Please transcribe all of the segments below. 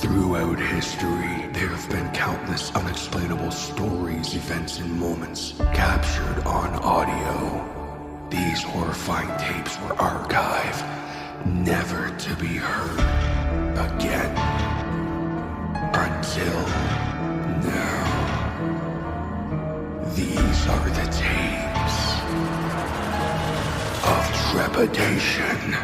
Throughout history, there have been countless unexplainable stories, events, and moments captured on audio. These horrifying tapes were archived, never to be heard again. Until now. These are the tapes of trepidation.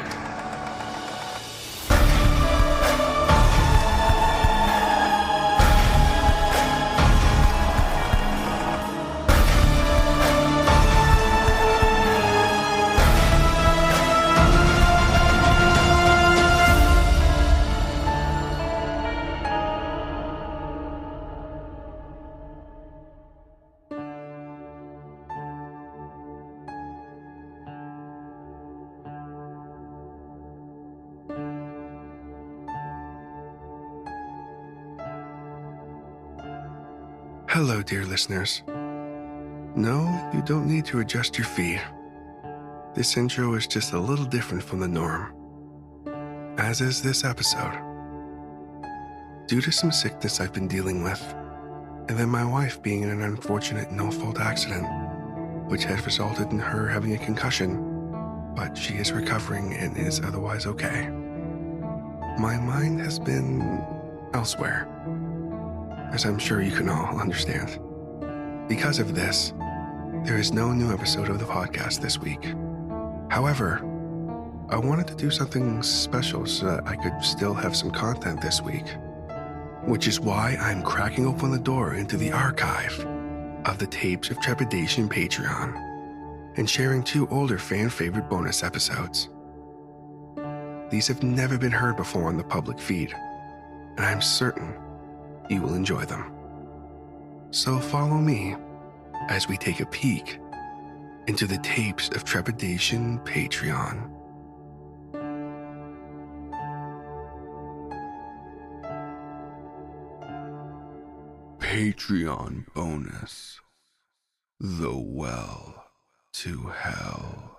Hello, dear listeners. No, you don't need to adjust your feed. This intro is just a little different from the norm, as is this episode. Due to some sickness I've been dealing with, and then my wife being in an unfortunate no-fault accident, which has resulted in her having a concussion, but she is recovering and is otherwise okay. My mind has been elsewhere, as I'm sure you can all understand. Because of this, there is no new episode of the podcast this week. However, I wanted to do something special so that I could still have some content this week, which is why I'm cracking open the door into the archive of the Tapes of Trepidation Patreon and sharing 2 older fan-favorite bonus episodes. These have never been heard before on the public feed, and I'm certain you will enjoy them. So follow me as we take a peek into the Tapes of Trepidation Patreon. Patreon bonus: The Well to Hell.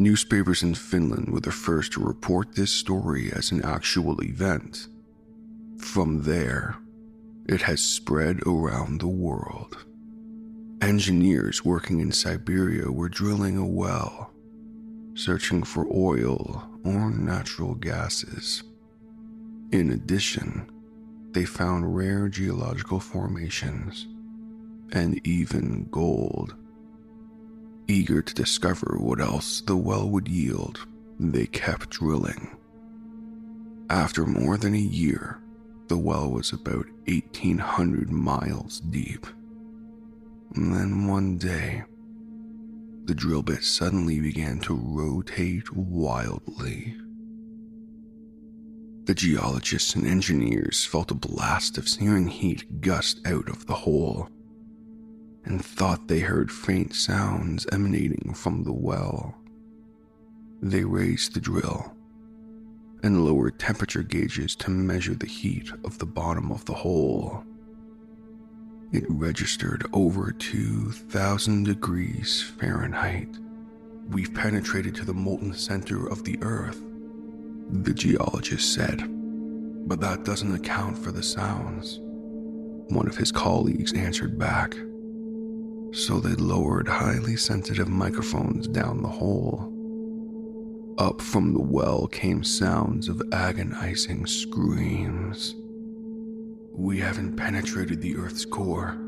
Newspapers in Finland were the first to report this story as an actual event. From there, it has spread around the world. Engineers working in Siberia were drilling a well, searching for oil or natural gases. In addition, they found rare geological formations and even gold. Eager to discover what else the well would yield, they kept drilling. After more than a year, the well was about 1,800 miles deep. And then one day, the drill bit suddenly began to rotate wildly. The geologists and engineers felt a blast of searing heat gust out of the hole, and thought they heard faint sounds emanating from the well. They raised the drill and lowered temperature gauges to measure the heat of the bottom of the hole. It registered over 2,000 degrees Fahrenheit. "We've penetrated to the molten center of the earth," the geologist said. "But that doesn't account for the sounds," one of his colleagues answered back. So they lowered highly sensitive microphones down the hole. Up from the well came sounds of agonizing screams. "We haven't penetrated the Earth's core,"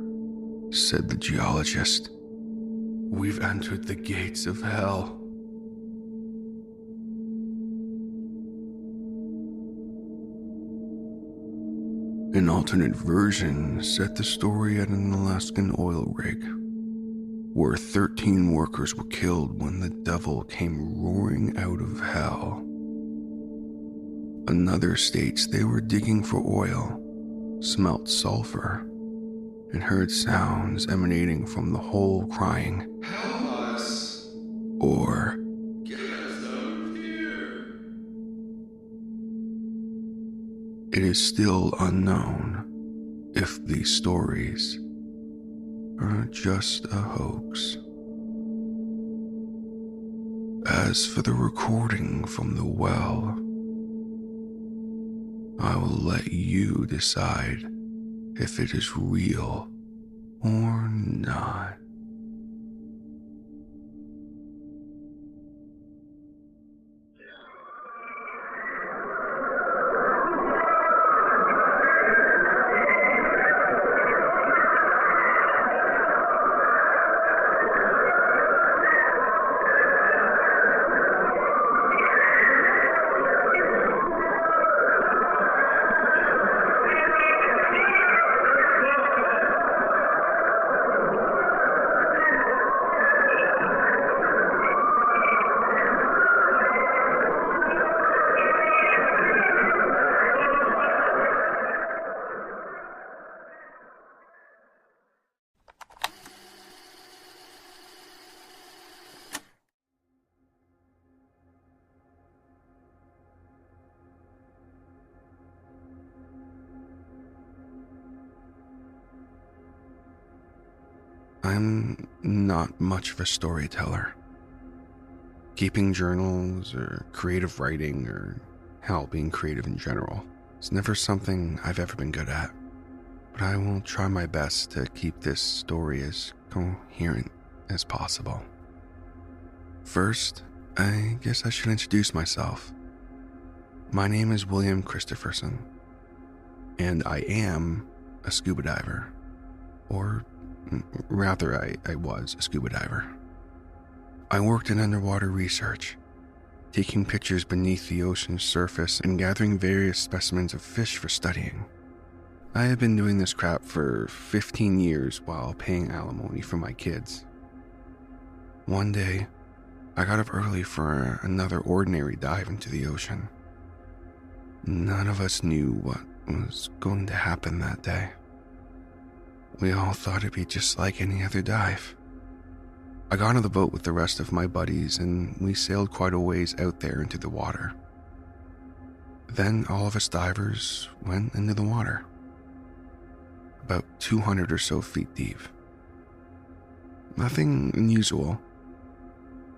said the geologist. "We've entered the gates of hell." An alternate version set the story at an Alaskan oil rig, where 13 workers were killed when the devil came roaring out of hell. Another states they were digging for oil, smelt sulfur, and heard sounds emanating from the hole crying, "Help! It is still unknown if these stories are just a hoax. As for the recording from the well, I will let you decide if it is real or not. I'm not much of a storyteller. Keeping journals or creative writing or hell, being creative in general is never something I've ever been good at. But I will try my best to keep this story as coherent as possible. First, I guess I should introduce myself. My name is William Christopherson, and I am a scuba diver. Or rather, I was a scuba diver. I worked in underwater research, taking pictures beneath the ocean's surface and gathering various specimens of fish for studying. I have been doing this crap for 15 years while paying alimony for my kids. One day, I got up early for another ordinary dive into the ocean. None of us knew what was going to happen that day. We all thought it'd be just like any other dive. I got on the boat with the rest of my buddies and we sailed quite a ways out there into the water. Then all of us divers went into the water, about 200 or so feet deep. Nothing unusual.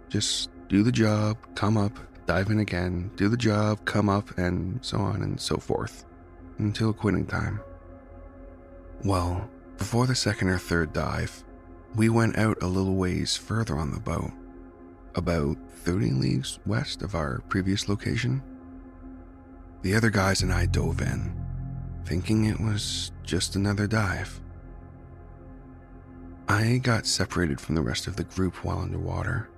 Just do the job, come up, dive in again, do the job, come up, and so on and so forth, until quitting time. Well, before the second or third dive, we went out a little ways further on the boat, about 30 leagues west of our previous location. The other guys and I dove in, thinking it was just another dive. I got separated from the rest of the group while underwater.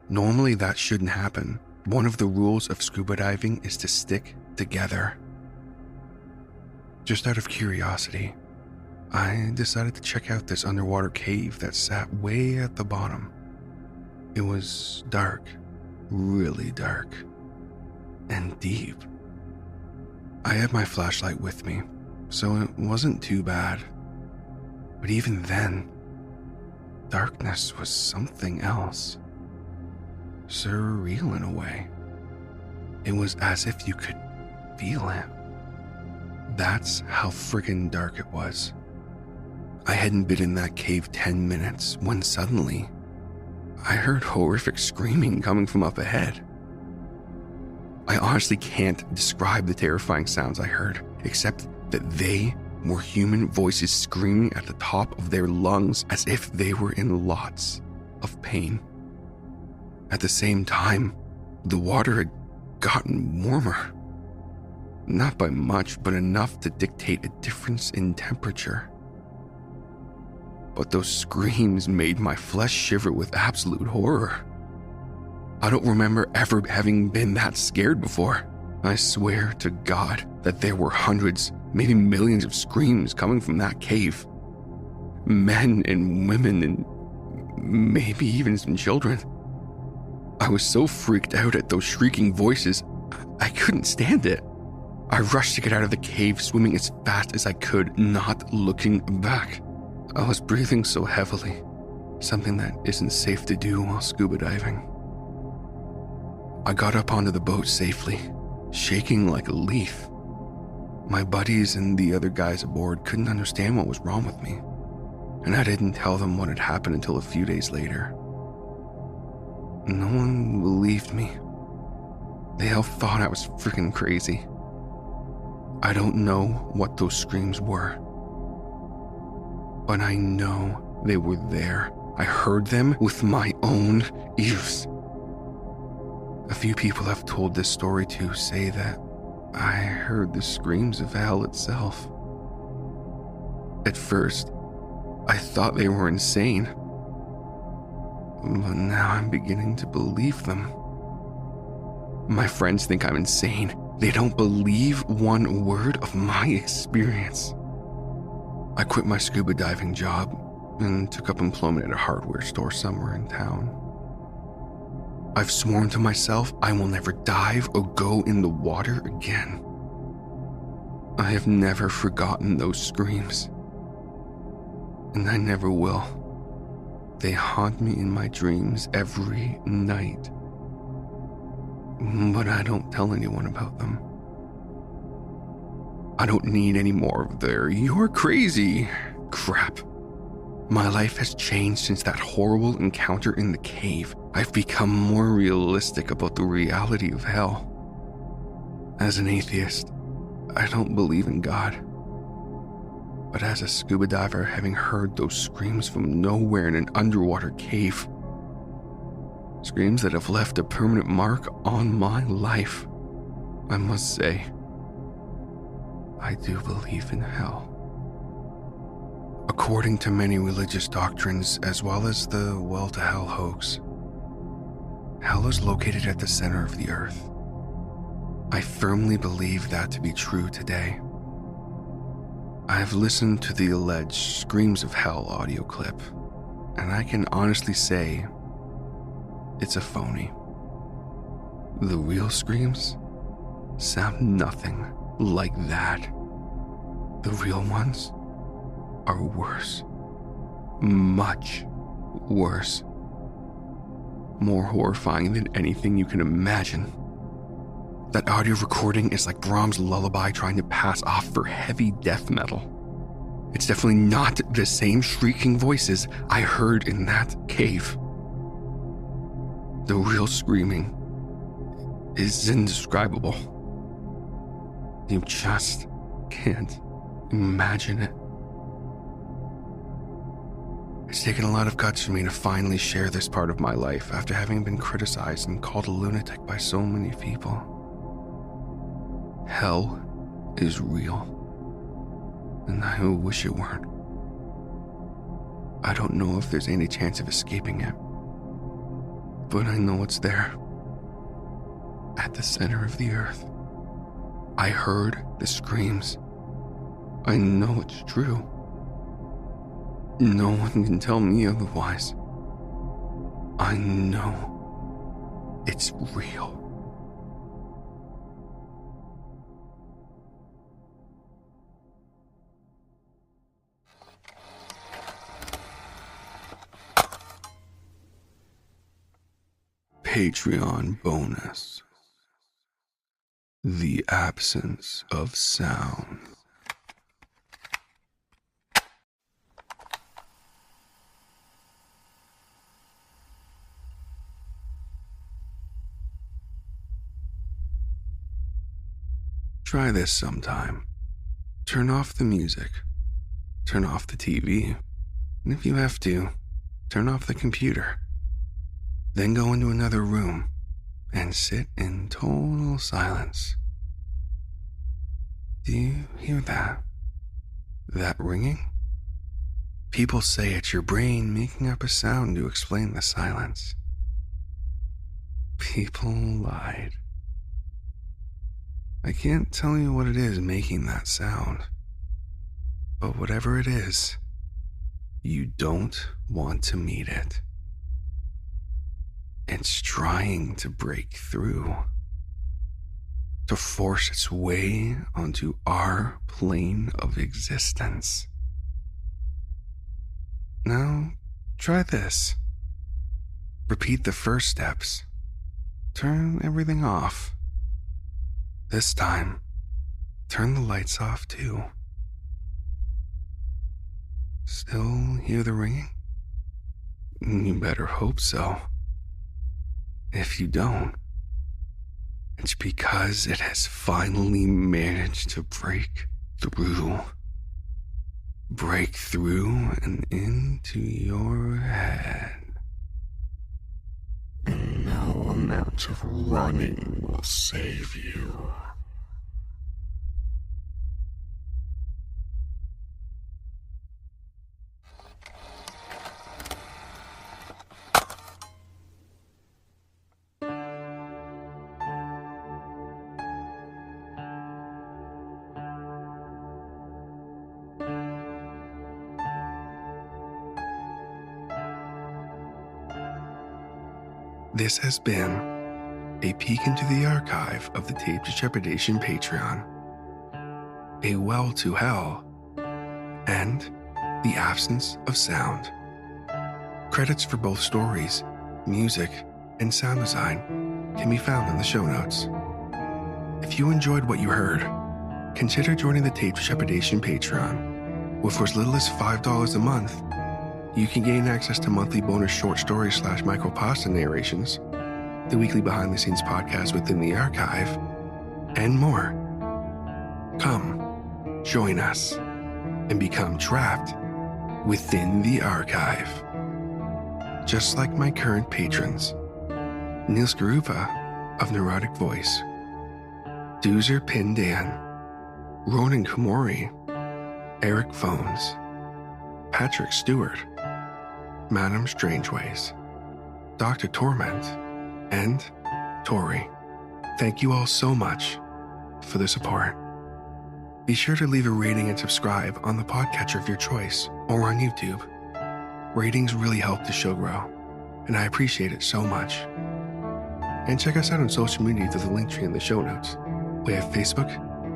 Normally that shouldn't happen. One of the rules of scuba diving is to stick together. Just out of curiosity, I decided to check out this underwater cave that sat way at the bottom. It was dark, really dark, and deep. I had my flashlight with me, so it wasn't too bad. But even then, darkness was something else. Surreal in a way. It was as if you could feel it. That's how friggin' dark it was. I hadn't been in that cave 10 minutes when suddenly I heard horrific screaming coming from up ahead. I honestly can't describe the terrifying sounds I heard, except that they were human voices screaming at the top of their lungs as if they were in lots of pain. At the same time, the water had gotten warmer. Not by much, but enough to dictate a difference in temperature. But those screams made my flesh shiver with absolute horror. I don't remember ever having been that scared before. I swear to God that there were hundreds, maybe millions of screams coming from that cave. Men and women and maybe even some children. I was so freaked out at those shrieking voices, I couldn't stand it. I rushed to get out of the cave, swimming as fast as I could, not looking back. I was breathing so heavily, something that isn't safe to do while scuba diving. I got up onto the boat safely, shaking like a leaf. My buddies and the other guys aboard couldn't understand what was wrong with me, and I didn't tell them what had happened until a few days later. No one believed me. They all thought I was freaking crazy. I don't know what those screams were, but I know they were there. I heard them with my own ears. A few people have told this story to say that I heard the screams of hell itself. At first, I thought they were insane, but now I'm beginning to believe them. My friends think I'm insane. They don't believe one word of my experience. I quit my scuba diving job and took up employment at a hardware store somewhere in town. I've sworn to myself I will never dive or go in the water again. I have never forgotten those screams, and I never will. They haunt me in my dreams every night, but I don't tell anyone about them. I don't need any more of their "you're crazy" crap. My life has changed since that horrible encounter in the cave. I've become more realistic about the reality of hell. As an atheist, I don't believe in God. But as a scuba diver, having heard those screams from nowhere in an underwater cave, screams that have left a permanent mark on my life, I must say, I do believe in hell. According to many religious doctrines, as well as the well-to-hell hoax, hell is located at the center of the earth. I firmly believe that to be true today. I have listened to the alleged Screams of Hell audio clip, and I can honestly say it's a phony. The real screams sound nothing like that. The real ones are worse. Much worse. More horrifying than anything you can imagine. That audio recording is like Brahms' lullaby trying to pass off for heavy death metal. It's definitely not the same shrieking voices I heard in that cave. The real screaming is indescribable. You just can't imagine it. It's taken a lot of guts for me to finally share this part of my life after having been criticized and called a lunatic by so many people. Hell is real, and I wish it weren't. I don't know if there's any chance of escaping it, but I know it's there, at the center of the earth. I heard the screams. I know it's true. No one can tell me otherwise. I know it's real. Patreon bonus. The absence of sound. Try this sometime. Turn off the music. Turn off the TV. And if you have to, turn off the computer. Then go into another room and sit in total silence. Do you hear that? That ringing? People say it's your brain making up a sound to explain the silence. People lied. I can't tell you what it is making that sound, but whatever it is, you don't want to meet it. It's trying to break through, to force its way onto our plane of existence. Now, try this. Repeat the first steps. Turn everything off. This time, turn the lights off too. Still hear the ringing? You better hope so. If you don't, it's because it has finally managed to break through. Break through and into your head. And no amount of running will save you. This has been a peek into the archive of the Tapes of Trepidation Patreon, a well to hell, and the absence of sound. Credits for both stories, music, and sound design can be found in the show notes. If you enjoyed what you heard, consider joining the Tapes of Trepidation Patreon, where for as little as $5 a month, you can gain access to monthly bonus short stories / micropasta narrations, the weekly behind-the-scenes podcast within the archive, and more. Come, join us, and become trapped within the archive. Just like my current patrons, Neil Skarupa of Neurotic Voice, Doozer Pindan, Ronan Komori, Eric Phones, Patrick Stewart, Madam Strangeways, Dr. Torment, and Tori. Thank you all so much for the support. Be sure to leave a rating and subscribe on the podcatcher of your choice or on YouTube. Ratings really help the show grow, and I appreciate it so much. And check us out on social media through the link tree in the show notes. We have Facebook,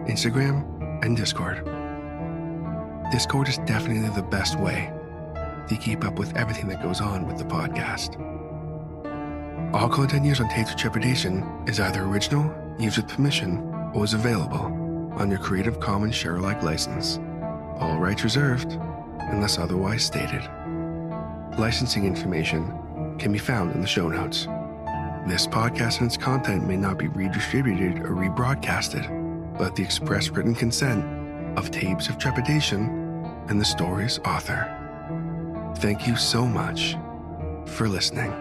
Instagram, and Discord. Discord is definitely the best way to keep up with everything that goes on with the podcast. All content used on Tapes of Trepidation is either original, used with permission, or is available on your Creative Commons share-alike license. All rights reserved, unless otherwise stated. Licensing information can be found in the show notes. This podcast and its content may not be redistributed or rebroadcasted, but the express written consent of Tapes of Trepidation and the story's author. Thank you so much for listening.